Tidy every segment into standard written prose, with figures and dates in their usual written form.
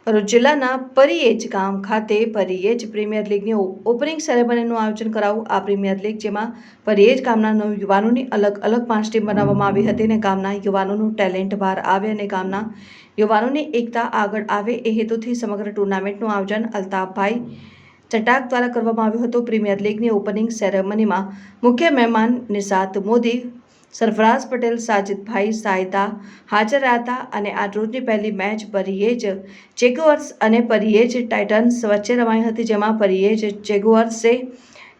ભરૂચ જિલ્લાના પરિયેજ ગામ ખાતે પરિયેજ પ્રીમિયર લીગની ઓપનિંગ સેરેમનીનું આયોજન કરાયું। આ પ્રીમિયર લીગ જેમાં પરિયેજ ગામના યુવાનોની અલગ અલગ 5 ટીમ બનાવવામાં આવી હતી અને ગામના યુવાનોનું ટેલેન્ટ બહાર આવે અને ગામના યુવાનોની એકતા આગળ આવે એ હેતુથી સમગ્ર ટુર્નામેન્ટનું આયોજન અલ્તાફભાઈ ચટાક દ્વારા કરવામાં આવ્યું હતું। પ્રીમિયર લીગની ઓપનિંગ સેરેમનીમાં મુખ્ય મહેમાન નિશાત મોદી, સરફરાઝ પટેલ, સાજિદભાઈ સાયદા હાજર રહ્યા હતા અને આ રોજની પહેલી મેચ પરિયેજ જેગુઅર્સ અને પરિયેજ ટાઇટન્સ વચ્ચે રમાઈ હતી, જેમાં પરિયેજ જેગુઅર્સે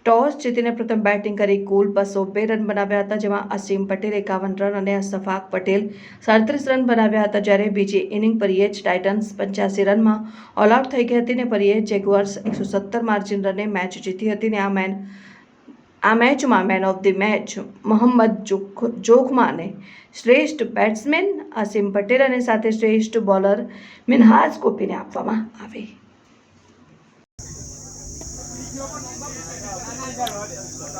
ટોસ જીતીને પ્રથમ બેટિંગ કરી કુલ 202 રન બનાવ્યા હતા, જેમાં અસીમ પટેલ 51 રન અને સફાક પટેલ 37 રન બનાવ્યા હતા। જ્યારે બીજી ઇનિંગ પરિયેજ ટાઇટન્સ 85 રનમાં ઓલ આઉટ થઈ ગઈ હતી અને પરિયેજ જેગુઅર્સ 117 માર્જિન રને મેચ જીતી હતી અને આ મેચમાં man of the match Mohammad જોખમાને, શ્રેષ્ઠ બેટ્સમેન અસીમ પટેલ અને સાથે શ્રેષ્ઠ બોલર મિનહાજ ગોપીને આપવામાં આવી।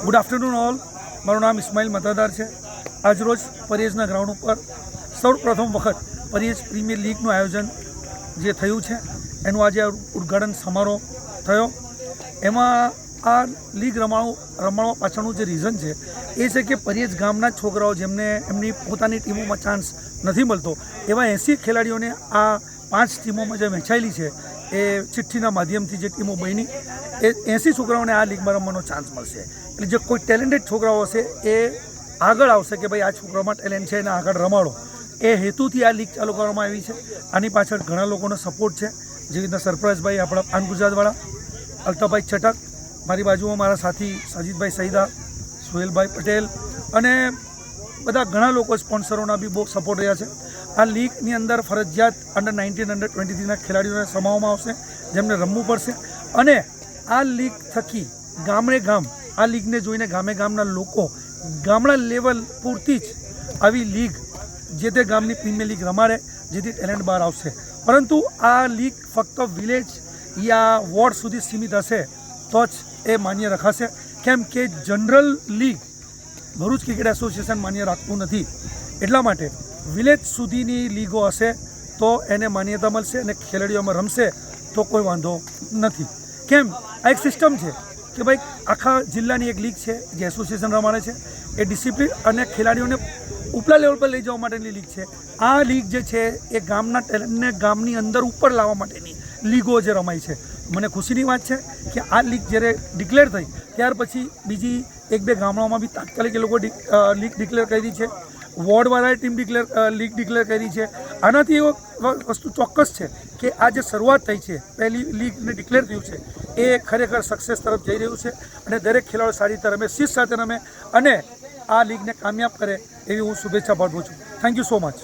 ગુડ આફ્ટરનૂન ઓલ, મારું નામ ઇસ્માઇલ મતાદાર છે। આજરોજ પરિયેજના ગ્રાઉન્ડ ઉપર સૌપ્રથમ વખત પરિયેજ પ્રીમિયર લીગનું આયોજન જે થયું છે એનું આજે ઉદ્ઘાટન સમારોહ થયો। એમાં આ લીગ રમાડવા પાછળનું જે રીઝન છે એ છે કે પરિયેજ ગામના છોકરાઓ જેમને એમની પોતાની ટીમોમાં ચાન્સ નથી મળતો એવા 80 ખેલાડીઓને આ 5 ટીમોમાં જે વહેંચાયેલી છે એ ચિઠ્ઠીના માધ્યમથી જે ટીમો બની એ 80 છોકરાઓને આ લીગમાં રમવાનો ચાન્સ મળશે। એટલે જે કોઈ ટેલેન્ટેડ છોકરાઓ હશે એ આગળ આવશે કે ભાઈ આ છોકરાઓમાં ટેલેન્ટ છે એને આગળ રમાડો, એ હેતુથી આ લીગ ચાલુ કરવામાં આવી છે। આની પાછળ ઘણા લોકોનો સપોર્ટ છે, જેવી રીતના સરફરાઝભાઈ આપણા પાન ગુજરાતવાળા, અલ્તાફભાઈ ચટક, મારી બાજુમાં મારા સાથી સાજિદભાઈ સૈદા, સુહેલભાઈ પટેલ અને બધા ઘણા લોકો સ્પોન્સરોના બી બહુ સપોર્ટ રહ્યા છે। આ લીગની અંદર ફરજિયાત અંડર 19, અંડર 23ના ખેલાડીઓને સમાવવામાં આવશે, જેમને રમવું પડશે અને આ લીગ થકી ગામડે ગામ આ લીગને જોઈને ગામના લોકો ગામડા લેવલ પૂરતી જ આવી લીગ જે તે ગામની પ્રીમિયર લીગ રમાડે, જેથી ટેલેન્ટ બહાર આવશે। પરંતુ આ લીગ ફક્ત વિલેજ યા વોર્ડ સુધી સીમિત હશે તો જ એ માન્ય રખાશે, કેમ કે general league Bharuch cricket association માન્ય રાખતું નથી। એટલા માટે વિલેજ સુધીની લીગો હશે તો એને માન્યતા મળશે અને ખેલાડીઓમાં રમશે તો કોઈ વાંધો નથી। કેમ આ એક સિસ્ટમ છે કે ભાઈ આખા જિલ્લાની એક લીગ છે જે એસોસિએશન રમાડે છે, એ ડિસિપ્લિન અને ખેલાડીઓને ઉપલા લેવલ પર લઈ જવા માટેની લીગ છે। આ લીગ જે છે એ ગામના ટેલેન્ટને ગામની અંદર ઉપર લાવવા માટેની લીગો જે રમાય છે। મને ખુશીની વાત છે કે આ લીગ જ્યારે ડિક્લેર થઈ ત્યાર પછી બીજી 1-2 ગામડાઓમાં બી તાત્કાલિક એ લોકો લીગ ડિક્લેર કરી છે, વોર્ડવાળાએ લીગ ડિક્લેર કરી છે। આનાથી એ વસ્તુ ચોક્કસ છે કે આ જે શરૂઆત થઈ છે, પહેલી લીગને ડિક્લેર થયું છે એ ખરેખર સક્સેસ તરફ જઈ રહ્યું છે અને દરેક ખેલાડીઓ સારી રીતે રમે, શિસ્ત સાથે રમે અને આ લીગને કામયાબ કરે એવી હું શુભેચ્છા પાઠવું છું। Thank you so much.